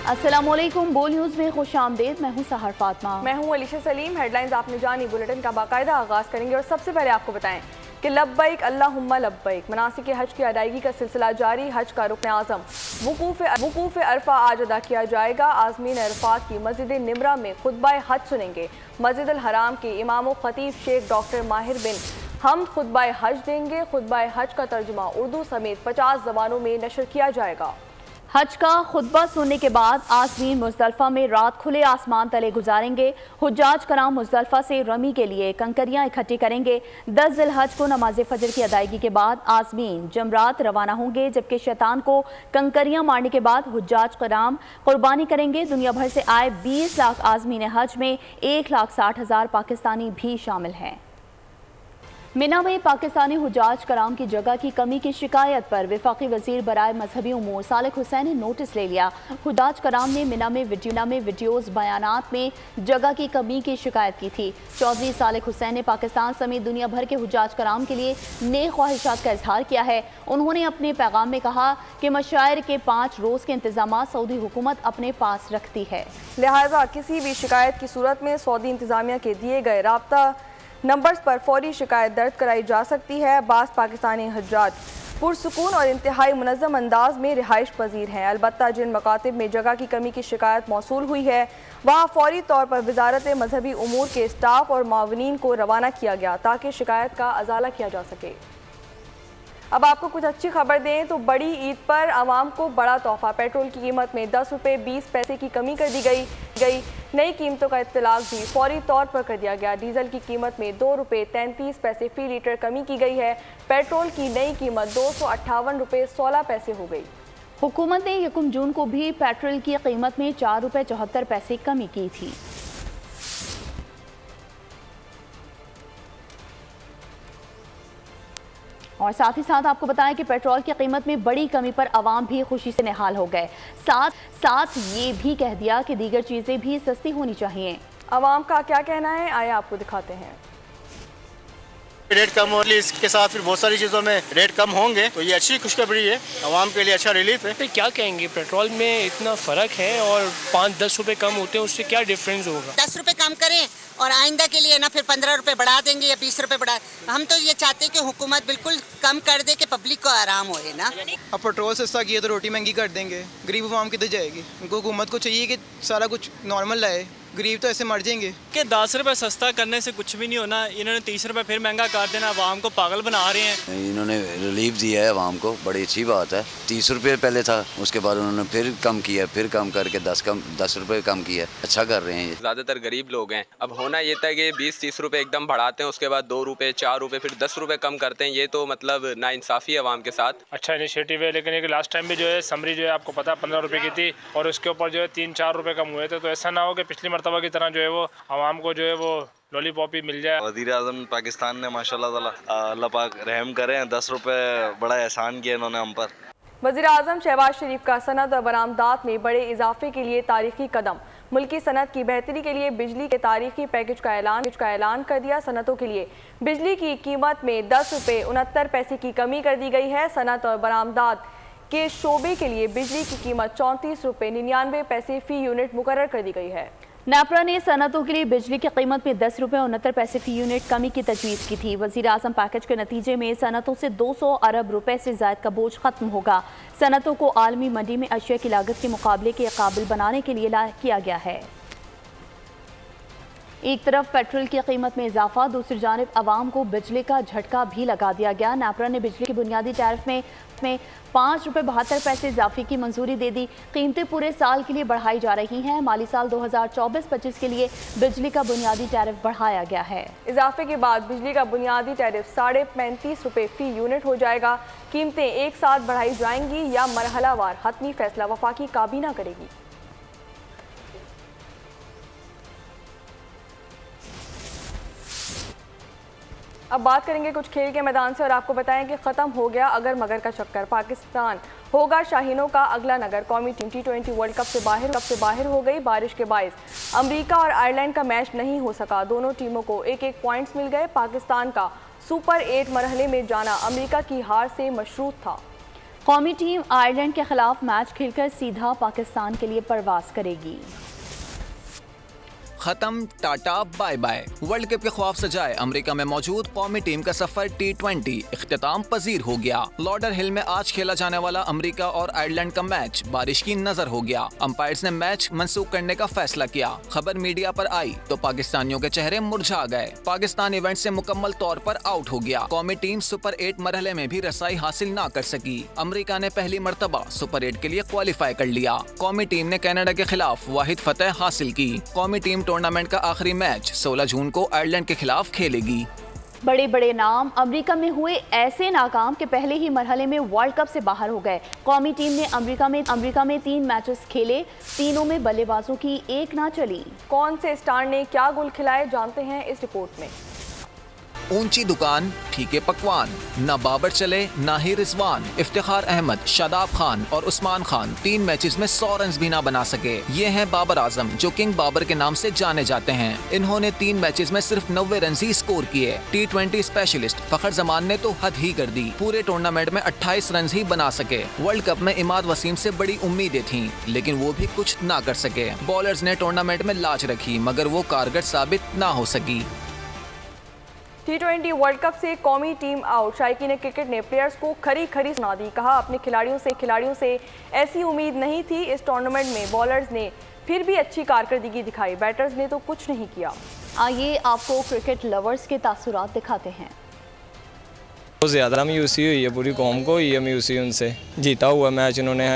अस्सलामुअलैकुम, बोल न्यूज़ में खुश आमदेद। मैं हूँ सहर फातिमा। मैं हूँ अलीशा सलीम। हेडलाइंस आपने जानी, बुलेटिन का बाकायदा आगाज़ करेंगे और सबसे पहले आपको बताएं कि लब्बैक अल्लाहुम्मा लब्बैक मनासिक हज की अदायगी का सिलसिला जारी। हज का रुकन आज़म वकूफ़ अरफा आज अदा किया जाएगा। आज़मीन अरफात की मस्जिद निमरा में खुतबा हज सुनेंगे। मस्जिद अल हराम के इमाम व खतीब शेख डॉक्टर माहिर बिन हम खुतबा हज देंगे। खुतबा हज का तर्जुमा उर्दू समेत 50 ज़बानों में नशर किया जाएगा। हज का खुतबा सुनने के बाद आज़मीन मुज़दलिफ़ा में रात खुले आसमान तले गुजारेंगे। हुज्जाज कराम मुज़दलिफ़ा से रमी के लिए कंकरियाँ इकट्ठी करेंगे। 10 ज़िलहज को नमाज फ़जर की अदायगी के बाद आज़मीन जमरात रवाना होंगे, जबकि शैतान को कंकरियाँ मारने के बाद हुज्जाज कराम कुर्बानी करेंगे। दुनिया भर से आए 20 लाख आज़मीन हज में 1,60,000 पाकिस्तानी भी शामिल हैं। मिना में पाकिस्तानी हुज्जाज कराम की जगह की कमी की शिकायत पर वफाकी वजीर बराए मजहबी उमूर सालिक हुसैन ने नोटिस ले लिया। हुज्जाज कराम ने मिना में वीडियोज़ बयानात में जगह की कमी की शिकायत की थी। चौधरी सालिक हुसैन ने पाकिस्तान समेत दुनिया भर के हुज्जाज कराम के लिए नेक ख्वाहिशात का इजहार किया है। उन्होंने अपने पैगाम में कहा कि मशायर के 5 रोज़ के इंतजाम सऊदी हुकूमत अपने पास रखती है, लिहाजा किसी भी शिकायत की सूरत में सऊदी इंतजामिया के दिए गए राब्ता नंबर्स पर फौरी शिकायत दर्ज कराई जा सकती है। बास पाकिस्तानी हज्जाज पुरसुकून और इंतहाई मुनज़्ज़म अंदाज में रिहाइश पजीर हैं। अलबत्ता जिन मकातिब में जगह की कमी की शिकायत मौसूल हुई है वहाँ फौरी तौर पर वजारत मजहबी उमूर के स्टाफ और मावनीन को रवाना किया गया ताकि शिकायत का अजाला किया जा सके। अब आपको कुछ अच्छी खबर दें तो बड़ी ईद पर आवाम को बड़ा तोहफा। पेट्रोल की कीमत में 10 रुपये 20 पैसे की कमी कर दी गई। नई कीमतों का इत्तलाक भी फौरी तौर पर कर दिया गया। डीजल की कीमत में 2 रुपये 33 पैसे फी लीटर कमी की गई है। पेट्रोल की नई कीमत 258 रुपये 16 पैसे हो गई। हुकूमत ने 1 जून को भी पेट्रोल की कीमत में 4 रुपये 74 पैसे कमी की थी। और साथ ही साथ आपको बताएं कि पेट्रोल की कीमत में बड़ी कमी पर आवाम भी खुशी से निहाल हो गए। साथ ये भी कह दिया कि दीगर चीज़ें भी सस्ती होनी चाहिए। आवाम का क्या कहना है, आए आपको दिखाते हैं। रेट कम हो, इसके साथ फिर बहुत सारी चीज़ों में रेट कम होंगे तो ये अच्छी खुशखबरी है, आवाम के लिए अच्छा रिलीफ है। तो क्या कहेंगे, पेट्रोल में इतना फ़र्क है और 5-10 रुपए कम होते हैं, उससे क्या डिफरेंस होगा? 10 रुपए कम करें और आइंदा के लिए ना फिर 15 रुपए बढ़ा देंगे या 20 रुपए बढ़ा। हम तो ये चाहते हैं कि हुकूमत बिल्कुल कम कर दे कि पब्लिक को आराम होए ना। अब पेट्रोल सस्ता किए तो रोटी महंगी कर देंगे, गरीब आवाम किधर जाएगी? उनको हुकूमत को चाहिए कि सारा कुछ नॉर्मल लाए, गरीब तो ऐसे मर जाएंगे। कि 10 रुपये सस्ता करने से कुछ भी नहीं होना, इन्होंने 30 रुपये फिर महंगा कर देना, आवाम को पागल बना रहे हैं। इन्होंने रिलीफ दिया है आवाम को, बड़ी अच्छी बात है। 30 रुपये पहले था, उसके बाद उन्होंने फिर कम किया, फिर कम करके 10 रुपये कम किया, अच्छा कर रहे हैं। ज़्यादातर गरीब लोग हैं, अब होना ये था कि 20-30 रुपये एकदम बढ़ाते हैं, उसके बाद 2 रुपये 4 रुपये फिर 10 रुपये कम करते हैं। ये तो मतलब नाइंसाफ़ी है आवाम के साथ। अच्छा इनिशिएटिव है, लेकिन एक लास्ट टाइम भी जो है समरी जो है आपको पता 15 रुपये की थी और उसके ऊपर जो है 3-4 रुपये कम हुए थे। तो ऐसा ना हो कि पिछली मरतबा की तरह जो है वो आवाम को जो है वो लॉलीपॉप ही मिल जाए। वज़ीर आज़म पाकिस्तान ने माशाल्लाह ताला अल्लाह पाक रहम करें, 10 रुपये बड़ा एहसान किया इन्होंने हम पर। वज़ीर आज़म शहबाज शरीफ का सनत और बरामदात में बड़े इजाफे के लिए तारीखी कदम। मुल्की सनत की बेहतरी के लिए बिजली के तारीखी पैकेज का ऐलान कर दिया। सनतों के लिए बिजली की कीमत में 10 रुपये 69 पैसे की कमी कर दी गई है। सनत और बरामदात के शोबे के लिए बिजली की कीमत 34 रुपये 99 पैसे फ़ी यूनिट मुकर्रर कर दी गई है। नेपरा ने सनतों के लिए बिजली की कीमत में 10 रुपये 69 पैसे फी यूनिट कमी की तजवीज़ की थी। वज़ीर आज़म पैकेज के नतीजे में सनतों से 200 अरब रुपए से ज़ायद का बोझ खत्म होगा। सनतों को आलमी मंडी में अशिया की लागत के मुकाबले के काबिल बनाने के लिए किया गया है। एक तरफ पेट्रोल की कीमत में इजाफा, दूसरी जानिब आवाम को बिजली का झटका भी लगा दिया गया। नेपरा ने बिजली की बुनियादी टैरिफ में 5 रुपये 72 पैसे इजाफे की मंजूरी दे दी। कीमतें पूरे साल के लिए बढ़ाई जा रही हैं। माली साल 2024-25 के लिए बिजली का बुनियादी टैरिफ बढ़ाया गया है। इजाफे के बाद बिजली का बुनियादी टैरिफ 35.5 रुपये फ़ी यूनिट हो जाएगा। कीमतें एक साथ बढ़ाई जाएंगी या मरहलावार, हतमी फैसला वफाकी काबीना करेगी। अब बात करेंगे कुछ खेल के मैदान से और आपको बताएं कि ख़त्म हो गया अगर मगर का चक्कर। पाकिस्तान होगा शाहीनों का अगला नगर। कौमी टीम T20 वर्ल्ड कप से बाहर हो गई। बारिश के बायस अमेरिका और आयरलैंड का मैच नहीं हो सका। दोनों टीमों को 1-1 पॉइंट्स मिल गए। पाकिस्तान का सुपर 8 मरहले में जाना अमेरिका की हार से मशरूत था। कौमी टीम आयरलैंड के खिलाफ मैच खेलकर सीधा पाकिस्तान के लिए परवास करेगी। खत्म tata bye bye. World cup के ख्वाब सजाए अमेरिका में मौजूद कौमी टीम का सफर T20 इख्तिताम पजीर हो गया। लॉडर हिल में आज खेला जाने वाला अमेरिका और आयरलैंड का मैच बारिश की नजर हो गया। अंपायर्स ने मैच मंसूख करने का फैसला किया। खबर मीडिया पर आई तो पाकिस्तानियों के चेहरे मुरझा गए। पाकिस्तान इवेंट से मुकम्मल तौर पर आउट हो गया। कौमी टीम सुपर 8 मरहले में भी रसाई हासिल न कर सकी। अमेरिका ने पहली मरतबा सुपर 8 के लिए क्वालिफाई कर लिया। कौमी टीम ने कनाडा के खिलाफ वाहिद फतेह हासिल की। कौमी टीम टूर्नामेंट का आखिरी मैच 16 जून को आयरलैंड के खिलाफ खेलेगी। बड़े बड़े नाम अमेरिका में हुए ऐसे नाकाम कि पहले ही मरहले में वर्ल्ड कप से बाहर हो गए। कौमी टीम ने अमेरिका में 3 मैचेस खेले, तीनों में बल्लेबाजों की एक ना चली। कौन से स्टार ने क्या गुल खिलाए, जानते हैं इस रिपोर्ट में। ऊंची दुकान फीके पकवान, न बाबर चले न ही रिजवान। इफ्तिखार अहमद, शादाब खान और उस्मान खान 3 मैचेस में 100 रन भी ना बना सके। ये हैं बाबर आजम जो किंग बाबर के नाम से जाने जाते हैं। इन्होंने 3 मैचेस में सिर्फ 90 रन ही स्कोर किए। T20 स्पेशलिस्ट फखर जमान ने तो हद ही कर दी। पूरे टूर्नामेंट में 28 रन ही बना सके। वर्ल्ड कप में इमाद वसीम से बड़ी उम्मीदें थी लेकिन वो भी कुछ ना कर सके। बॉलर्स ने टूर्नामेंट में लाज रखी मगर वो कारगर साबित ना हो सकी। T20 वर्ल्ड कप से कौमी टीम आउट। शायकीन क्रिकेट ने प्लेयर्स को खरी खरी सुना दी। कहा अपने खिलाड़ियों से ऐसी उम्मीद नहीं थी। इस टूर्नामेंट में बॉलर्स ने फिर भी अच्छी कारकर्दगी दिखाई, बैटर्स ने तो कुछ नहीं किया। आइए आपको क्रिकेट लवर्स के तासुरात दिखाते हैं। बहुत ज़्यादा मायूसी हुई है, पूरी कौम को हुई है मायूसी उनसे। जीता हुआ मैच इन्होंने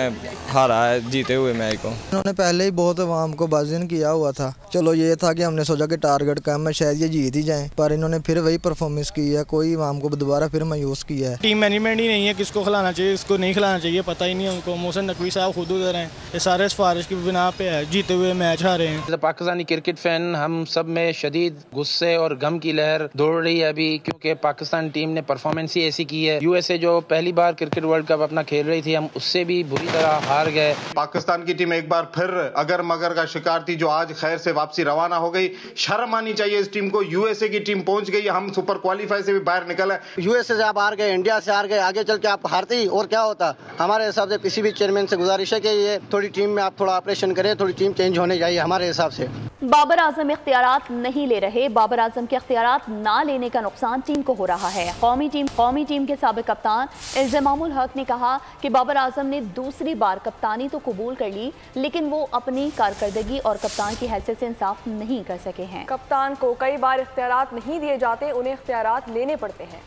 हारा है, जीते हुए मैच को। इन्होंने पहले ही बहुत अवाम को बाजिन किया हुआ था। चलो ये था कि हमने सोचा कि टारगेट कम है, शायद ये जीत ही जाएं, पर इन्होंने फिर वही परफॉर्मेंस की है। कोई अवाम को दोबारा फिर मायूस किया है। टीम मैनेजमेंट ही नहीं है, किसको खिलाना चाहिए किसको नहीं खिलाना चाहिए पता ही नहीं उनको। मोहसिन नकवी साहब खुद उधर हैं, ये सारे सिफारिश की बिना पे है, जीते हुए मैच हारे हैं। पाकिस्तानी क्रिकेट फैन हम सब में शदीद गुस्से और गम की लहर दौड़ रही है अभी, क्योंकि पाकिस्तान टीम ने परफॉर्मेंस ही ऐसी की है। यूएसए जो पहली बार क्रिकेट वर्ल्ड कप अपना खेल रही थी, हम उससे भी बुरी तरह हार गए। पाकिस्तान की टीम एक बार फिर अगर मगर का शिकार थी जो आज खैर से वापसी रवाना हो गई। शर्म आनी चाहिए इस टीम को। यूएसए की टीम पहुंच गई, हम सुपर क्वालीफाई से भी बाहर निकल है। यूएसए से आप हार गए, इंडिया से हार गए, आगे चल के आप हारते ही और क्या होता। हमारे हिसाब से किसी भी चेयरमैन से गुजारिश है कि ये थोड़ी टीम में आप थोड़ा ऑपरेशन करें, थोड़ी टीम चेंज होने चाहिए हमारे हिसाब से। बाबर आजम इख्तियारात नहीं ले रहे। बाबर आजम के इख्तियारात ना लेने का नुकसान टीम को हो रहा है। कौमी टीम के साबिक कप्तान इल्ज़ामुल हक ने कहा कि बाबर आजम ने दूसरी बार कप्तानी तो कबूल कर ली लेकिन वो अपनी कारकर्दगी और कप्तान की हैसियत से इंसाफ नहीं कर सके हैं। कप्तान को कई बार इख्तियारात नहीं दिए जाते, उन्हें इख्तियारात लेने पड़ते हैं।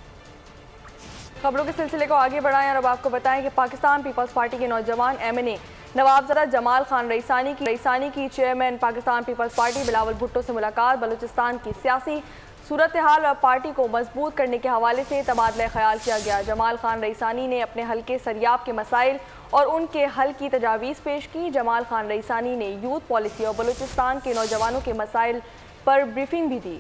खबरों के सिलसिले को आगे बढ़ाएं और अब आपको बताएं कि पाकिस्तान पीपल्स पार्टी के नौजवान MNA नवाबजरा जमाल खान रईसानी की chairman Pakistan Peoples Party Bilawal Bhutto से मुलाकात। बलूचिस्तान की सियासी सूरत हाल और पार्टी को मजबूत करने के हवाले से तबादला ख्याल किया गया। जमाल खान रईसानी ने अपने हल्के सरियाब के मसाइल और उनके हल की तजावीज़ पेश की। जमाल खान रईसानी ने यूथ पॉलिसी और बलूचिस्तान के नौजवानों के मसाइल पर ब्रीफिंग भी दी।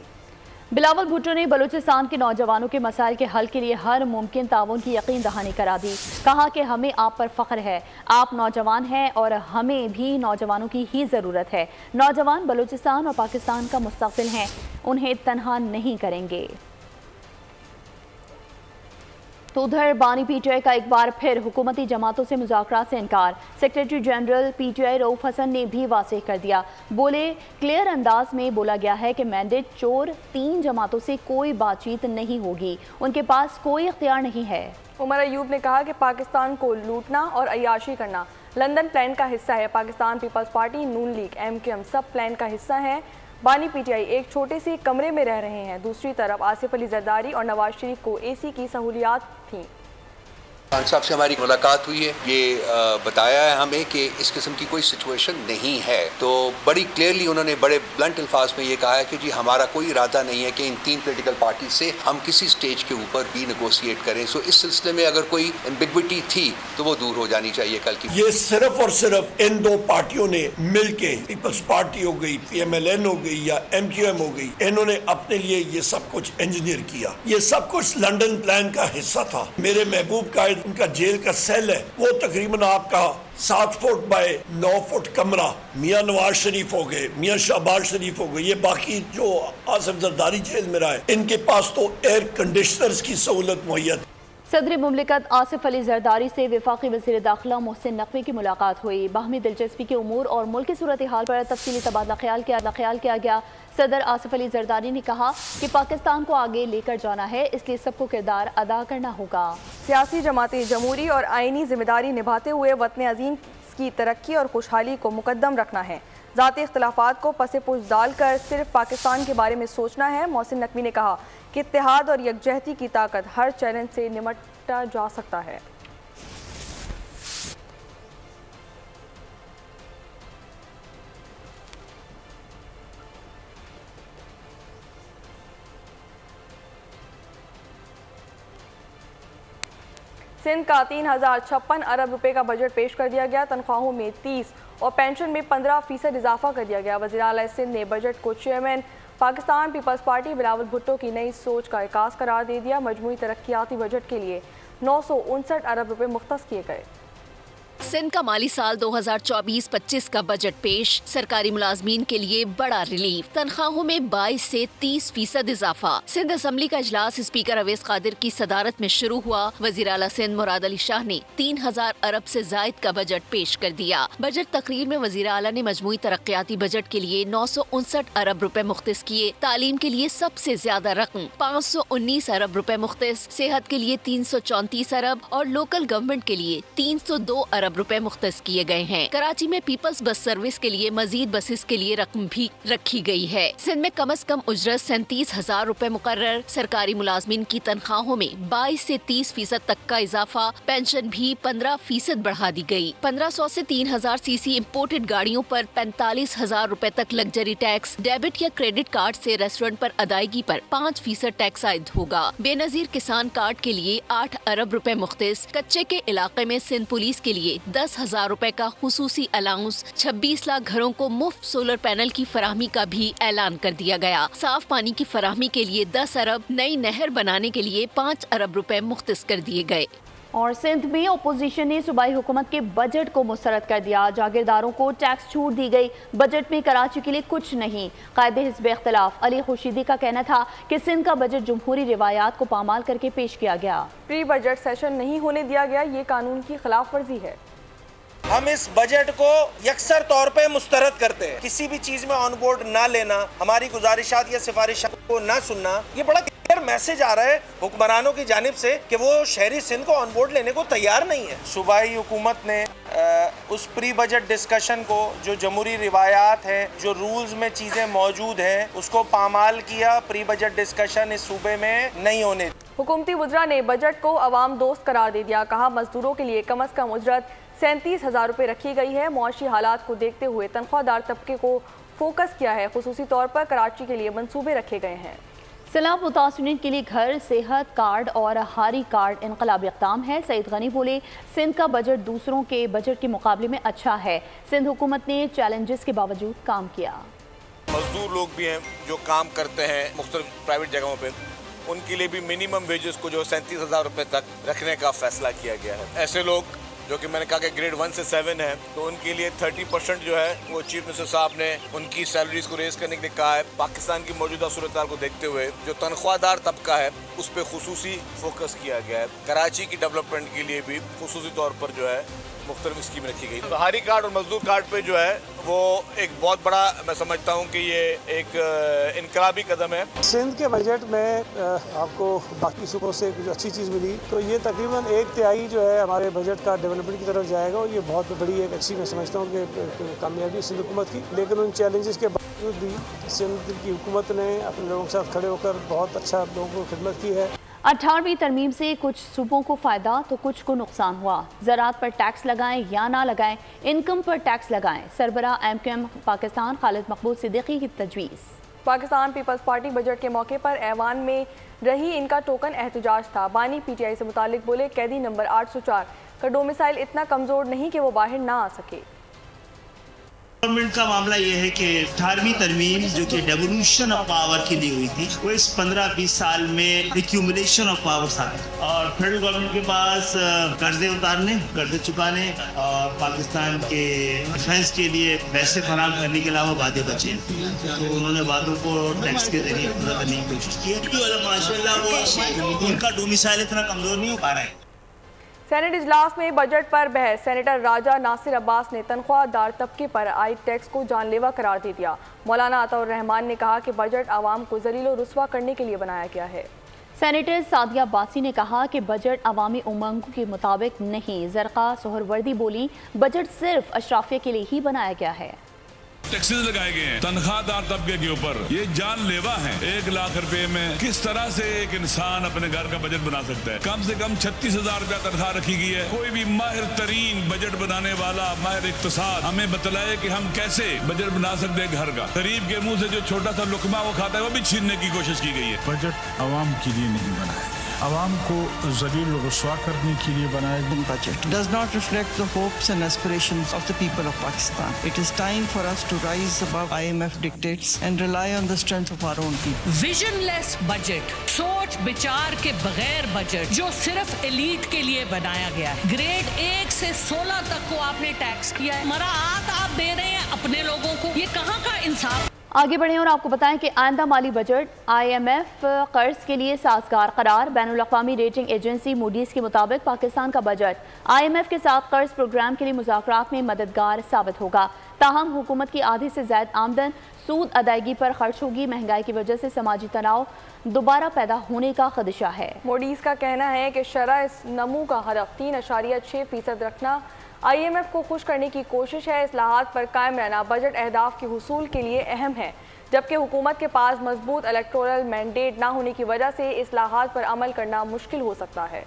बिलावल भुट्टो ने बलूचिस्तान के नौजवानों के मसाइल के हल के लिए हर मुमकिन ताउन की यकीन दहानी करा दी। कहा कि हमें आप पर फ़ख्र है, आप नौजवान हैं और हमें भी नौजवानों की ही ज़रूरत है। नौजवान बलूचिस्तान और पाकिस्तान का मुस्तक़बिल हैं, उन्हें तनहा नहीं करेंगे। तो उधर बानी PTI का एक बार फिर हुकूमती जमातों से मुज़ाकरात से इनकार। Secretary general PTI Rauf Hasan ने भी वाज़ेह कर दिया। बोले क्लियर अंदाज में बोला गया है कि मैंडेट चोर 3 जमातों से कोई बातचीत नहीं होगी, उनके पास कोई इख्तियार नहीं है। उमर अयूब ने कहा कि पाकिस्तान को लूटना और अय्याशी करना लंदन प्लान का हिस्सा है। पाकिस्तान पीपल्स पार्टी, नून लीग, MQM सब प्लान का हिस्सा है। बानी PTI एक छोटे से कमरे में रह रहे हैं। दूसरी तरफ आसिफ अली जरदारी और नवाज शरीफ को AC की सहूलियात थी। खान साहब से हमारी मुलाकात हुई है, ये बताया है हमें कि इस किस्म की कोई सिचुएशन नहीं है। तो बड़ी क्लियरली उन्होंने बड़े ब्लंट अल्फाज में ये कहा है कि जी हमारा कोई इरादा नहीं है कि इन 3 पॉलिटिकल पार्टी से हम किसी स्टेज के ऊपर भी नेगोशिएट करें। सो इस सिलसिले में अगर कोई एम्बिग्विटी थी तो वो दूर हो जानी चाहिए कल की। ये सिर्फ और सिर्फ इन 2 पार्टियों ने मिल के, पीपल्स पार्टी हो गई, PMLN हो गई या MQM हो गई, इन्होंने अपने लिए ये सब कुछ इंजीनियर किया। ये सब कुछ लंदन प्लान का हिस्सा था। मेरे महबूब कायद उनका जेल का सेल है, वो तकरीबन आपका 7 फुट बाय 9 फुट कमरा। मियां नवाज शरीफ हो गए, मियां शहबाज शरीफ हो गए, ये बाकी जो आसिफ जरदारी जेल में रहा है, इनके पास तो एयर कंडीशनर्स की सहूलत मुहैया। सदर मुमलिकत आसिफ अली जरदारी से वफाकी वज़ीर दाखिला मोहसिन नकवी की मुलाकात हुई। बाहमी दिलचस्पी के उमूर और मुल्क की सूरत हाल पर तफसीली तबादला ख्याल किया गया। सदर आसिफ अली जरदारी ने कहा कि पाकिस्तान को आगे लेकर जाना है, इसलिए सबको किरदार अदा करना होगा। सियासी जमातें जमहूरी और आइनी जिम्मेदारी निभाते हुए वतन अजीम की तरक्की और खुशहाली को मुकद्दम रखना है। ज़ाती इख्तलाफात को पसे पुश डालकर सिर्फ पाकिस्तान के बारे में सोचना है। मोहसिन नकवी ने कहा कि इत्तेहाद और यकजहती की ताकत हर चैलेंज से निमटा जा सकता है। सिंध का 3056 अरब रुपए का बजट पेश कर दिया गया। तनख्वाहों में 30 और पेंशन में 15% इजाफा कर दिया गया। वज़ीर आला सिंध ने बजट को chairman Pakistan Peoples Party Bilawal Bhutto की नई सोच का इकास करार दे दिया। मजमूई तरक्याती बजट के लिए 959 अरब रुपए मुख्तस किए गए। सिंध का माली साल 2024-25 का बजट पेश। सरकारी मुलाजमीन के लिए बड़ा रिलीफ। तनख्वाहों में 22 से 30% इजाफा। सिंध असम्बली का इजलास स्पीकर अवैस कादिर की सदारत में शुरू हुआ। वज़ीर आला सिंध मुराद अली शाह ने 3000 अरब से जायद का बजट पेश कर दिया। बजट तकरीर में वज़ीर आला ने मजमूई तरक्याती बजट के लिए 959 अरब रुपए मुख्तस किए। तालीम के लिए सबसे ज्यादा रकम 519 अरब रुपए मुख्तस, सेहत के लिए 334 अरब और लोकल गवर्नमेंट के लिए 302 अरब रुपए मुख्तस किए गए हैं। कराची में पीपल्स बस सर्विस के लिए मजीद बसेस के लिए रकम भी रखी गई है। सिंध में कम अज कम उजरत 37,000 रुपए मुकर्रर। सरकारी मुलाजमीन की तनख्वाहों में 22 से 30% तक का इजाफा। पेंशन भी 15% बढ़ा दी गई। 1500 से 3000 सीसी इम्पोर्टेड गाड़ियों पर 45,000 रुपए तक लग्जरी टैक्स। डेबिट या क्रेडिट कार्ड से रेस्टोरेंट पर अदायगी पर 5% टैक्स आयद होगा। बेनजीर किसान कार्ड के लिए 8 अरब रुपए मुख्तस। कच्चे के इलाके में सिंध पुलिस के लिए 10,000 रुपए का खुसूसी अलाउंस। 26 लाख घरों को मुफ्त सोलर पैनल की फराहमी का भी ऐलान कर दिया गया। साफ पानी की फराहमी के लिए 10 अरब, नई नहर बनाने के लिए 5 अरब रुपए मुख्तस कर दिए गए। और सिंध में अपोजिशन ने सूबाई हुकूमत के बजट को मुस्तरद कर दिया। जागीरदारों को टैक्स छूट दी गई। बजट में कराची के लिए कुछ नहीं। कायदे हिज़्ब इख्तिलाफ अली खुर्शीदी का कहना था कि सिंध का बजट जमहूरी रिवायात को पामाल करके पेश किया गया। प्री बजट सेशन नहीं होने दिया गया, ये कानून की खिलाफ वर्जी है। हम इस बजट को यकसर तौर पे मुस्तरद करते हैं। किसी भी चीज में ऑन बोर्ड ना लेना, हमारी गुजारिशात या सिफारिशात को ना सुनना, ये बड़ा क्लियर मैसेज आ रहा है हुक्मरानों की जानिब से कि वो शहरी सिंध को ऑन बोर्ड लेने को तैयार नहीं है। सूबाई हुकूमत ने उस प्री बजट डिस्कशन को, जो जमहूरी रिवायात हैं, जो रूल्स में चीजें मौजूद हैं, उसको पामाल किया। प्री बजट डिस्कशन इस सूबे में नहीं होने। हुकूमती वज़रा ने बजट को अवाम दोस्त करार दे दिया। कहा मजदूरों के लिए कम अज कम उजरत 37,000 रुपए रखी गई है। मुआशी हालात को देखते हुए तनख्वाहदार तबके को फोकस किया है। खुसूसी तौर पर कराची के लिए मंसूबे रखे गए हैं। सैलाब मुतासिरीन के लिए घर, सेहत कार्ड और हारी कार्ड इनकलाबी इक़दाम है। सईद गनी बोले सिंध का बजट दूसरों के बजट के मुकाबले में अच्छा है। सिंध हुकूमत ने चैलेंजेस के बावजूद काम किया। मजदूर लोग भी हैं जो काम करते हैं मुख्तलिफ प्राइवेट जगहों पे, उनके लिए भी मिनिमम वेजेस को जो 37,000 रुपये तक रखने का फैसला किया गया है। ऐसे लोग जो कि मैंने कहा कि ग्रेड 1 से 7 है, तो उनके लिए 30% जो है वो चीफ मिनिस्टर साहब ने उनकी सैलरीज को रेज करने के लिए कहा है। पाकिस्तान की मौजूदा सूरत हाल को देखते हुए जो तनख्वाहदार तबका है उस पर खुसूसी फोकस किया गया है। कराची की डेवलपमेंट के लिए भी खुसूसी तौर पर जो है मुख्तलिफ स्कीम रखी गई। तो हारी कार्ड और मजदूर कार्ड पे जो है वो एक बहुत बड़ा, मैं समझता हूँ कि ये एक इनकलाबी कदम है। सिंध के बजट में आपको बाकी सूबों से कुछ अच्छी चीज़ मिली, तो ये तकरीबन 1/3 जो है हमारे बजट का डेवलपमेंट की तरफ जाएगा और ये बहुत बड़ी एक अच्छी, मैं समझता हूँ कि कामयाबी सिंध हुकूमत की। लेकिन उन चैलेंजेस के बावजूद भी सिंध की हुकूमत ने अपने लोगों के साथ खड़े होकर बहुत अच्छा लोगों को खिदमत की है। 18वीं तरमीम से कुछ सूबों को फ़ायदा तो कुछ को नुकसान हुआ। ज़राअत पर टैक्स लगाएं या ना लगाएं, इनकम पर टैक्स लगाएं। सरबरा MQM पाकिस्तान खालिद मकबूल सिद्दीकी की तजवीज़। पाकिस्तान पीपल्स पार्टी बजट के मौके पर ऐवान में रही, इनका टोकन एहतजाज था। बानी PTI से मुतालिक बोले कैदी नंबर 804 का डोमिसाइल इतना कमज़ोर नहीं कि वो बाहर ना आ सके। गवर्नमेंट का मामला ये है कि 18वीं तरमीम जो कि डेवोल्यूशन ऑफ पावर के लिए हुई थी, वो इस 15-20 साल में एक्यूमुलेशन ऑफ पावर्स आ गए और फेडरल गवर्नमेंट के पास कर्जे उतारने, कर्जे चुकाने और पाकिस्तान के डिफेंस के लिए पैसे फराहम करने के अलावा वादे बचे। तो उन्होंने वादों को टैक्स के जरिए पूरा करने की कोशिश की है। माशाल्लाह वो उनका डोमिसाइल इतना कमजोर नहीं हो पा रहा है। सेनेट इजलास में बजट पर बहस। सेनेटर राजा नासिर अब्बास ने तनख्वाहदार तबके पर आयद टैक्स को जानलेवा करार दे दिया। मौलाना अताउर रहमान ने कहा कि बजट आवाम को जलील और रुस्वा करने के लिए बनाया गया है। सेनेटर सादिया अब्बासी ने कहा कि बजट अवामी उमंगों के मुताबिक नहीं। जरका सोहरवर्दी बोली, बजट सिर्फ अशराफिया के लिए ही बनाया गया है। टैक्सेस लगाए गए हैं तनख्वाहदार तबके के ऊपर, ये जानलेवा है। 1 लाख रुपए में किस तरह से एक इंसान अपने घर का बजट बना सकता है? कम से कम 36,000 रुपया तनख्वाह रखी गई है। कोई भी माहिर तरीन बजट बनाने वाला, माहिर इक्तिसाद हमें बतलाए कि हम कैसे बजट बना सकते हैं घर का। गरीब के मुंह से जो छोटा सा लुकमा वो खाता है वो भी छीनने की कोशिश की गई है। बजट आवाम के लिए नहीं बना है, आवाम को जलील और रुस्वा करने के लिए बनाया गया। Budget does not reflect the hopes and aspirations of the people of Pakistan. It is time for us to rise above IMF dictates and rely on the strength of our own people. Visionless budget, सोच विचार के बगैर budget जो सिर्फ elite के लिए बनाया गया है। ग्रेड 1 से 16 तक को आपने टैक्स किया है, मराआत आप दे रहे हैं अपने लोगों को, ये कहाँ का इंसाफ। आगे बढ़ें और आपको बताएं कि आइंदा माली बजट IMF कर्ज के लिए साजगार करार। बैनुल अक़वामी रेटिंग एजेंसी मूडीज़ के मुताबिक पाकिस्तान का बजट IMF के साथ कर्ज प्रोग्राम के लिए मुज़ाकरात में मददगार साबित होगा। ताहम हुकूमत की आधी से ज़्यादा आमदन सूद अदायगी पर खर्च होगी। महंगाई की वजह से समाजी तनाव दोबारा पैदा होने का खदशा है। मूडीज़ का कहना है कि शरह नमू का हदफ 3.6% रखना IMF को खुश करने की कोशिश है। इस्लाहात पर कायम रहना बजट अहदाफ के हुसूल के लिए अहम है, जबकि हुकूमत के पास मजबूत इलेक्टोरल मैंडेट ना होने की वजह से इस्लाहात पर अमल करना मुश्किल हो सकता है।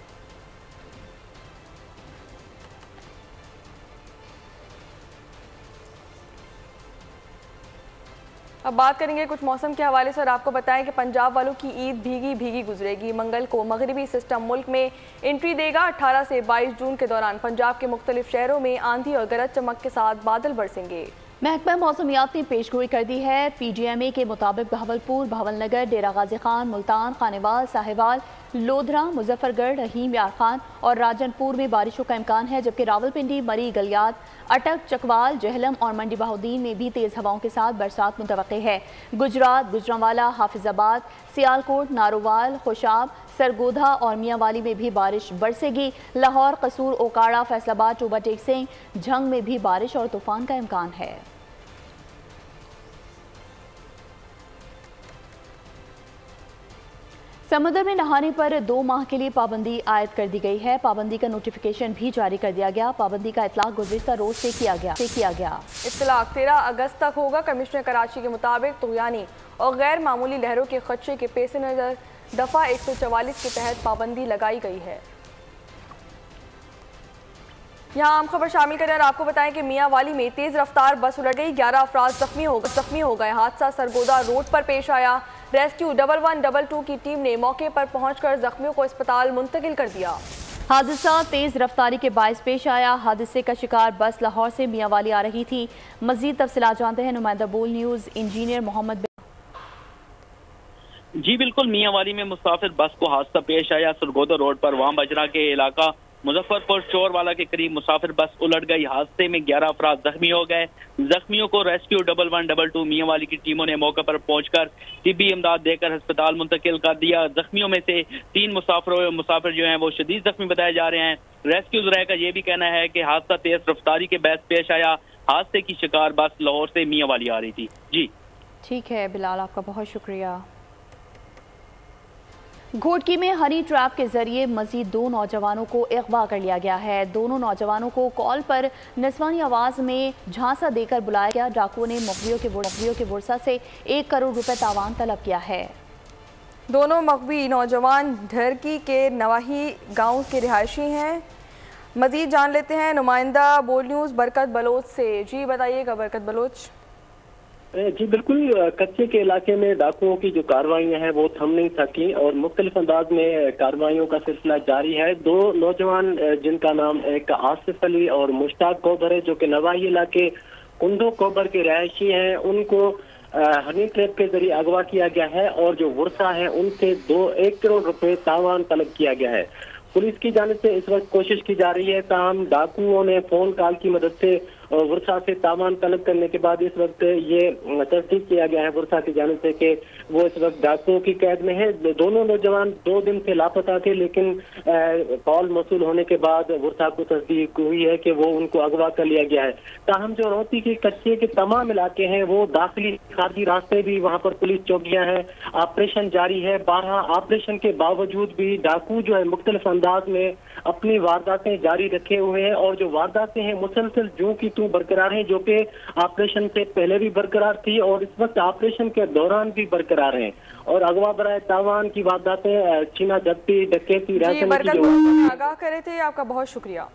अब बात करेंगे कुछ मौसम के हवाले से और आपको बताएं कि पंजाब वालों की ईद भीगी भीगी गुजरेगी। मंगल को मगरिबी सिस्टम मुल्क में एंट्री देगा। 18 से 22 जून के दौरान पंजाब के मुख्तलिफ शहरों में आंधी और गरज चमक के साथ बादल बरसेंगे। महकमा मौसमियात ने पेशगोई कर दी है। PGMA के मुताबिक बहावलपुर, भावलनगर, डेरा गाजी खान, मुल्तान, खानेवाल, साहिवाल, लोधरा, मुजफ्फरगढ़, रहीम यार खान और राजनपुर में बारिशों का इम्कान है, जबकि रावलपिंडी, मरी, गलियात, अटक, चकवाल, जहलम और मंडी बहाउद्दीन में भी तेज़ हवाओं के साथ बरसात मुतवक्के है। गुजरात, गुजरांवाला, हाफिजाबाद, सियालकोट, नारोवाल, खुशाब, सरगोधा और मियांवाली में भी बारिश बरसेगी। लाहौर, कसूर, ओकाड़ा, फैसलाबाद, टोबा टेक सिंह, झंग में भी बारिश और तूफान का इम्कान है। समुद्र में नहाने पर 2 माह के लिए पाबंदी आयद कर दी गई है। पाबंदी का नोटिफिकेशन भी जारी कर दिया गया। पाबंदी का इतलाक गुज़िश्ता रोज से किया गया। इतलाक 13 अगस्त तक होगा। कमिश्नर कराची के मुताबिक तुग़यानी और गैर मामूली लहरों के खदशे के पेश नज़र दफ़ा 144 के तहत पाबंदी लगाई गई है। यहाँ आम खबर शामिल करें और आपको बताएं कि मियांवाली में तेज़ रफ्तार बस उलट गई। 11 अफराद जख्मी हो गए। हादसा सरगोदा रोड पर पेश आया। रेस्क्यू 1112 की टीम ने मौके पर पहुंचकर जख्मियों को अस्पताल मुंतकिल कर दिया। हादसा तेज रफ्तारी के बायस पेश आया। हादसे का शिकार बस लाहौर से मियांवाली आ रही थी। मजीद तफसीलात जानते हैं नुमाइंदा बोल न्यूज़ इंजीनियर मोहम्मद। जी बिल्कुल, मियांवाली में मुसाफिर बस को हादसा पेश आया। सरगोदा रोड पर वाम बजरा के इलाका मुजफ्फरपुर चोरवाला के करीब मुसाफिर बस उलट गई। हादसे में 11 अफराद जख्मी हो गए। जख्मियों को रेस्क्यू 1112 मियांवाली की टीमों ने मौके पर पहुंचकर तिब्बी इमदाद देकर अस्पताल मुंतकिल कर दिया। जख्मियों में से 3 मुसाफिर जो हैं वो शदीद जख्मी बताए जा रहे हैं। रेस्क्यू ज़राए का ये भी कहना है कि हादसा तेज रफ्तारी के बहस पेश आया। हादसे की शिकार बस लाहौर से मियांवाली आ रही थी। जी ठीक है बिलाल, आपका बहुत शुक्रिया। घोटकी में हनी ट्रैप के जरिए मजीद 2 नौजवानों को अगवा कर लिया गया है। दोनों नौजवानों को कॉल पर निस्वानी आवाज़ में झांसा देकर बुलाया गया। डाकुओं ने मगवियों के बुरसा से 1 करोड़ रुपए तावान तलब किया है। दोनों मगवी नौजवान ढरकी के नवाही गांव के रिहायशी हैं। मजीद जान लेते हैं नुमाइंदा बोल न्यूज़ बरकत बलोच से। जी बताइएगा बरकत बलोच। जी बिल्कुल, कच्चे के इलाके में डाकुओं की जो कार्रवाइयाँ हैं वो थम नहीं सकी और मुख्तलिफ अंदाज में कार्रवाइयों का सिलसिला जारी है। 2 नौजवान जिनका नाम एक आसिफ अली और मुश्ताक गौहर है, जो कि नवाही इलाके कुंदो कोबर के रहायशी हैं उनको हनी ट्रैप के जरिए अगवा किया गया है और जो वर्षा है उनसे 1 करोड़ रुपए तावान तलब किया गया है। पुलिस की जानिब से इस वक्त कोशिश की जा रही है, ताहम डाकुओं ने फोन कॉल की मदद से वर्षा से तावान तलब करने के बाद इस वक्त ये तस्दीक किया गया है वर्षा की जानिब से कि वो इस वक्त डाकुओं की कैद में है। दोनों नौजवान 2 दिन से लापता थे, लेकिन कॉल मौसूल होने के बाद वर्षा को तस्दीक हुई है कि वो उनको अगवा कर लिया गया है। ताहम जो रोहती के कच्चे के तमाम इलाके हैं वो दाखिली खारजी रास्ते भी वहाँ पर पुलिस चौकियां हैं, ऑपरेशन जारी है। 12 ऑपरेशन के बावजूद भी डाकू जो है मुख्तलिफ अंदाज में अपनी वारदातें जारी रखे हुए हैं और जो वारदातें हैं मुसलसल जो की तू बरकरार हैं, जो कि ऑपरेशन से पहले भी बरकरार थी और इस वक्त ऑपरेशन के दौरान भी बरकरार हैं। और अगवा बराए तावान की वारदातें, छीना झपटी, डकैती, आगाह करे थे, आपका बहुत शुक्रिया।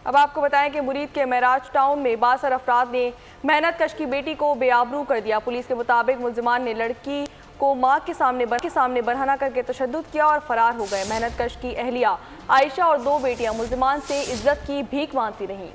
अब आपको बताएं कि मुरीद के महराज टाउन में 62 अफराद ने मेहनत कश की बेटी को बेआबरू कर दिया। पुलिस के मुताबिक मुलजिमान ने लड़की को मां के सामने बरहना करके तशद्दुद किया और फरार हो गए। मेहनत कश की अहलिया आयशा और 2 बेटियां मुलजिमान से इज्जत की भीख मांगती रहीं।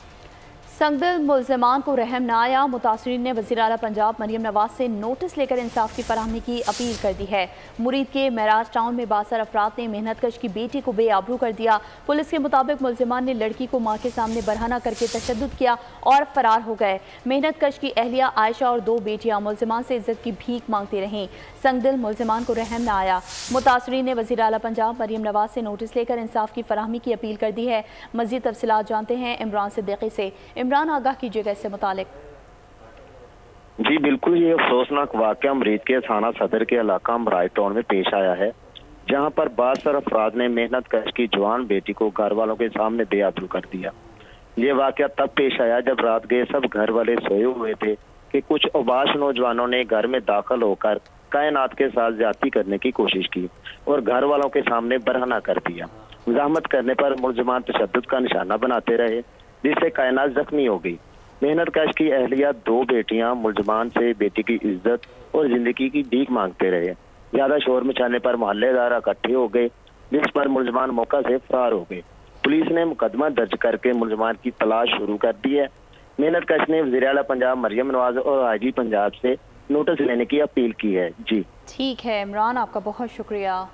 संगदिल मुलजिमान को रहम न आया। मुतासरीन ने वज़ीर आला पंजाब मरियम नवाज से नोटिस लेकर इंसाफ की फराहमी की अपील कर दी है। मुरीद के महराज टाउन में 62 अफराद ने मेहनत कश की बेटी को बेआबरू कर दिया। पुलिस के मुताबिक मुलजिमान ने लड़की को मां के सामने बरहना करके तशद्दुद किया और फरार हो गए। मेहनत कश की अहलिया आयशा और 2 बेटियां मुलजिमान से इज्जत की भीख मांगती रहीं। संगदिल मुलजिमान को रहम न आया। मुतासरीन ने वज़ीर आला पंजाब मरियम नवाज से नोटिस लेकर इंसाफ की फराहमी की अपील कर दी है। मज़ीद तफसीलात जानते हैं इमरान सिद्दीकी से। इमरान, आगाह कीजिएगा इससे मुतालिक। जी बिल्कुल, ये अफसोसनाक वाक़या मुरीद के थाना सदर के इलाका महराज टाउन में पेश आया है, जहां पर 62 अफराद ने मेहनत कश की जवान बेटी को घर वालों के सामने बेआबरू कर दिया। ये वाक़या तब पेश आया जब रात गए सब घर वाले सोए हुए थे कि कुछ उबाश नौजवानों ने घर में दाखिल होकर कायनात के साथ ज्यादती करने की कोशिश की और घर वालों के सामने बरहना कर दिया। मुज़ाहमत करने पर मुलजिमान तशद्दुद का निशाना बनाते रहे, जिससे कायनात जख्मी हो गई। मेहनत कश की अहलिया 2 बेटियां मुलजिमान से बेटी की इज्जत और जिंदगी की भीख मांगते रहे। ज्यादा शोर मचाने पर मोहल्लेदार इकट्ठे हो गए, जिस पर मुलजिमान मौका से फरार हो गए। पुलिस ने मुकदमा दर्ज करके मुलजिमान की तलाश शुरू कर दी है। मेहनत कश ने वज़ीर आला पंजाब मरियम नवाज और आईजी पंजाब से नोटिस लेने की अपील की है। जी ठीक है इमरान, आपका बहुत शुक्रिया।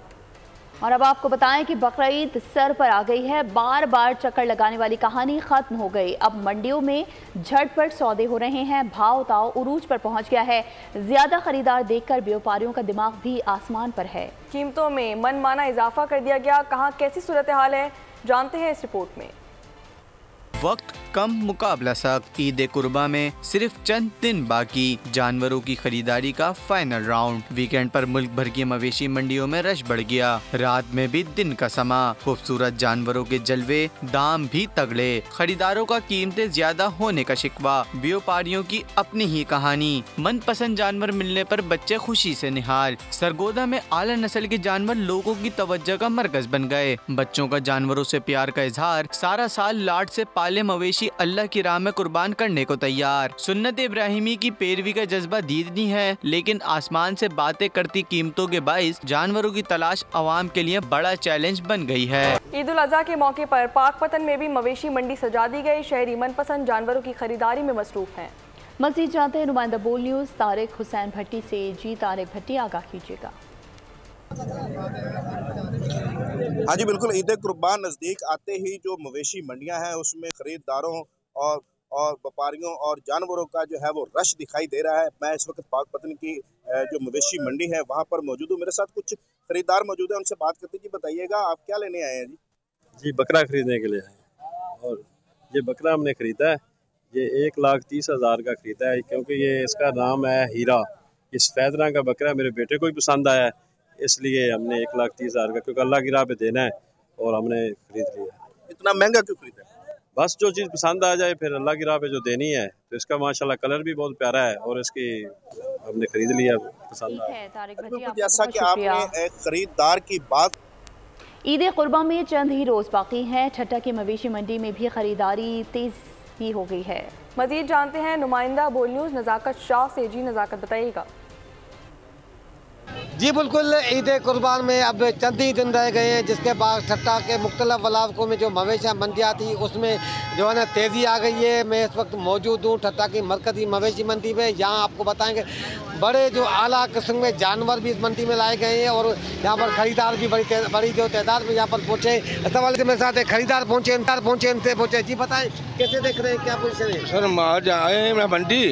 और अब आपको बताएं कि बकरीद सर पर आ गई है। बार बार चक्कर लगाने वाली कहानी खत्म हो गई। अब मंडियों में झटपट सौदे हो रहे हैं, भाव ताव उरूज पर पहुंच गया है। ज्यादा खरीदार देखकर व्यापारियों का दिमाग भी आसमान पर है। कीमतों में मनमाना इजाफा कर दिया गया। कहां कैसी सूरत हाल है, जानते हैं इस रिपोर्ट में। वक्त कम मुकाबला सख्त। ईद कुर्बा में सिर्फ चंद दिन बाकी, जानवरों की खरीदारी का फाइनल राउंड। वीकेंड पर मुल्क भर की मवेशी मंडियों में रश बढ़ गया। रात में भी दिन का समा, खूबसूरत जानवरों के जलवे, दाम भी तगड़े। खरीदारों का कीमतें ज्यादा होने का शिकवा, व्यापारियों की अपनी ही कहानी। मनपसंद जानवर मिलने पर बच्चे खुशी से निहाल। सरगोदा में आला नस्ल के जानवर लोगों की तवज्जो का मरकज बन गए। बच्चों का जानवरों से प्यार का इजहार, सारा साल लाड से पाले मवेशी अल्लाह की राह में कुर्बान करने को तैयार। सुन्नत इब्राहिमी की पैरवी का जज्बा दीदनी है, लेकिन आसमान से बातें करती कीमतों के बाइस जानवरों की तलाश अवाम के लिए बड़ा चैलेंज बन गई है। ईद उल अज़हा के मौके पर पाकपतन में भी मवेशी मंडी सजा दी गई। शहरी मनपसंद जानवरों की खरीदारी में मसरूफ हैं। मज़ीद जानते हैं नुमाइंदा बोल न्यूज़ तारिक हुसैन भट्टी से। जी तारिक भट्टी, आगाह कीजिएगा। हाँ जी बिल्कुल, ईद कुर्बान नज़दीक आते ही जो मवेशी मंडियां हैं उसमें खरीदारों और व्यापारियों और जानवरों का जो है वो रश दिखाई दे रहा है। मैं इस वक्त पाकपतन की जो मवेशी मंडी है वहाँ पर मौजूद हूँ। मेरे साथ कुछ खरीदार मौजूद हैं, उनसे बात करते। जी बताइएगा, आप क्या लेने आए हैं? जी बकरा खरीदने के लिए आए और ये बकरा हमने ख़रीदा है। ये 1,30,000 का ख़रीदा है, क्योंकि ये इसका नाम है हीरा। ये सफ़ेद रंग का बकरा मेरे बेटे को भी पसंद आया है, इसलिए हमने 1,30,000 का, क्योंकि अल्लाह की राह पे देना है और हमने खरीद लिया। इतना महंगा क्यों खरीदा? बस जो चीज़ पसंद आ जाए, फिर अल्लाह की राह पे जो देनी है। तो इसका माशाल्लाह कलर भी बहुत प्यारा है और इसकी हमने खरीद लिया, पसंद आया। जैसा कि आपने एक खरीदार की बात, ईद कुर्बा में चंद ही रोज बाकी हैं। ठट्टा की मवेशी मंडी में भी खरीदारी तेज ही हो गई है। मजीद जानते हैं नुमाइंदा बोल न्यूज़ नज़ाकत शाह से। जी नज़ाकत, बताइएगा। जी बिल्कुल, ईद कुर्बान में अब चंद ही दिन रह गए हैं, जिसके बाद ठट्टा के मुख्तलिफ इलाकों में जो मवेशी मंडियाँ थी उसमें जो है ना तेज़ी आ गई है। मैं इस वक्त मौजूद हूँ ठट्टा की मरकज़ी मवेशी मंडी में। यहाँ आपको बताएंगे बड़े जो आला किस्म के जानवर भी इस मंडी में लाए गए हैं और यहाँ पर ख़रीदार भी बड़ी जो तादाद में यहाँ पर पहुँचे। इस सवाल के मेरे साथ खरीदार पहुँचे। जी बताएँ कैसे देख रहे हैं, क्या पोजीशन है? सर हम आज आए हैं मंडी,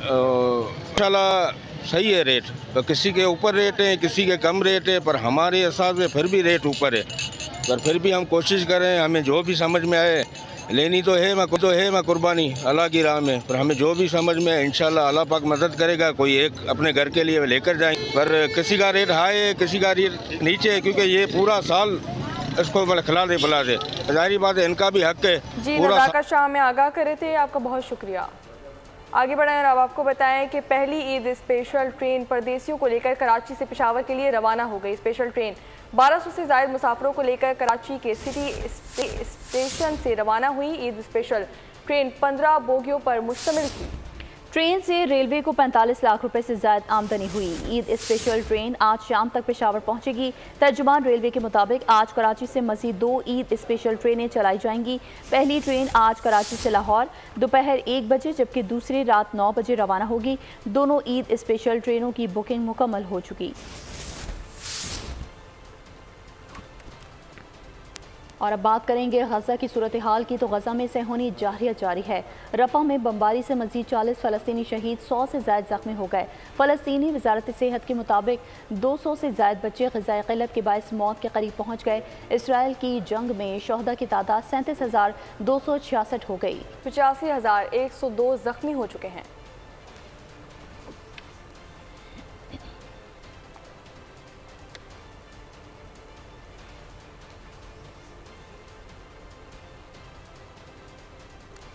इंशाल्लाह सही है रेट, तो किसी के ऊपर रेट है, किसी के कम रेट है, पर हमारे हिसाब से फिर भी रेट ऊपर है। पर फिर भी हम कोशिश करें, हमें जो भी समझ में आए लेनी तो है मैं कुर्बानी अल्लाह की राह में, पर हमें जो भी समझ में आए इंशाल्लाह अल्लाह पाक मदद करेगा। कोई एक अपने घर के लिए लेकर जाएंगे, पर किसी का रेट हाई है, किसी का रेट नीचे है, क्योंकि ये पूरा साल इसको मतलब खिला दे बुला दे, जाहिर बात है इनका भी हक है। जी नज़ाकत शाह में आगाह करे थे, आपका बहुत शुक्रिया। आगे बढ़ें और अब आपको बताएं कि पहली ईद स्पेशल ट्रेन परदेसियों को लेकर कराची से पेशावर के लिए रवाना हो गई। स्पेशल ट्रेन 1200 से ज़ायद मुसाफिरों को लेकर कराची के सिटी स्टेशन से रवाना हुई। ईद स्पेशल ट्रेन 15 बोगियों पर मुश्तमिल थी। ट्रेन से रेलवे को 45 लाख रुपए से ज़ायद आमदनी हुई। ईद स्पेशल ट्रेन आज शाम तक पेशावर पहुंचेगी। तर्जुमान रेलवे के मुताबिक आज कराची से मज़ीद 2 ईद स्पेशल ट्रेनें चलाई जाएंगी। पहली ट्रेन आज कराची से लाहौर दोपहर 1 बजे जबकि दूसरी रात 9 बजे रवाना होगी। दोनों ईद स्पेशल ट्रेनों की बुकिंग मुकम्मल हो चुकी। और अब बात करेंगे गजा की सूरत हाल की। तो गजा में सेहूनी जारियत जारी है। रफा में बमबारी से मजीद 40 फ़लस्तीनी शहीद, 100 से ज़ायद ज़ख्मी हो गए। फ़लस्तीनी वजारत सेहत के मुताबिक 200 से ज़ायद बच्चे ग़िज़ाई क़िल्लत के बायस मौत के करीब पहुँच गए। इसराइल की जंग में शहदा की तादाद 37,266 हो गई। 85,102 ज़ख्मी हो चुके हैं।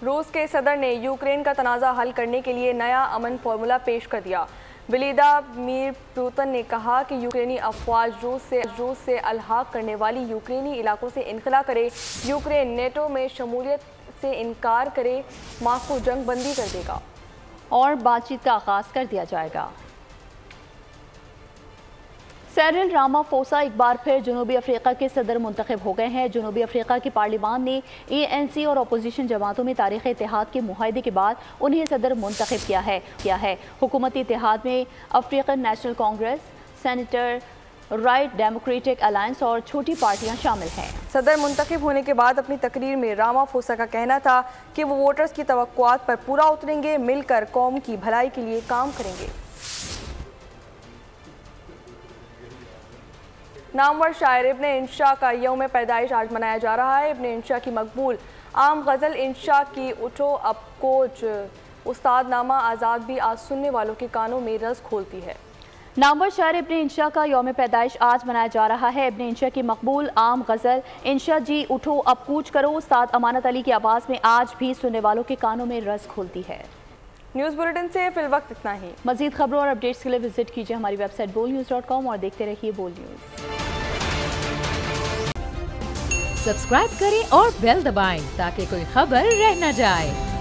रूस के सदर ने यूक्रेन का तनाज़ा हल करने के लिए नया अमन फार्मूला पेश कर दिया। व्लादिमीर पुतिन ने कहा कि यूक्रेनी अफवाज रूस से अलहाक करने वाली यूक्रेनी इलाकों से इनखला करे। यूक्रेन नेटो में शमूलियत से इनकार करे, मॉस्को जंग बंदी कर देगा और बातचीत का आगाज़ कर दिया जाएगा। सिरिल रामाफोसा एक बार फिर जनूबी अफ्रीका के सदर मुंतखब हो गए हैं। जनूबी अफ्रीका की पार्लियामान ने ANC और अपोजिशन जमातों में तारीख़ इत्तेहाद के मुआहदे के बाद उन्हें सदर मुंतखब किया है। हुकूमती इत्तेहाद में African national Congress, senator right democratic alliance और छोटी पार्टियां शामिल हैं। सदर मुंतखब होने के बाद अपनी तकरीर में रामाफोसा का कहना था कि वो वोटर्स की तवक्कुआत पर पूरा उतरेंगे, मिलकर कौम की भलाई के लिए काम करेंगे। नामवर शायर इब्न इंशा का यौम पैदाइश आज मनाया जा रहा है। इब्न इंशा की मकबूल आम गज़ल इंशा की उठो अब कोच उस्ताद नामा आज़ाद भी आज सुनने वालों के कानों में रस खोलती है। नामवर शायर इब्न इंशा का यौम पैदाइश आज मनाया जा रहा है। इब्न इंशा की मकबूल आम गज़ल इंशा जी उठो अब कूच करो उस्ताद अमानत अली की आवाज़ में आज भी सुनने वालों के कानों में रस खोलती है। न्यूज़ बुलेटिन से फिलवक्त इतना ही। मज़ीद खबरों और अपडेट्स के लिए विजिट कीजिए हमारी वेबसाइट bolnews.com और देखते रहिए बोल न्यूज़। सब्सक्राइब करें और बेल दबाएं ताकि कोई खबर रह न जाए।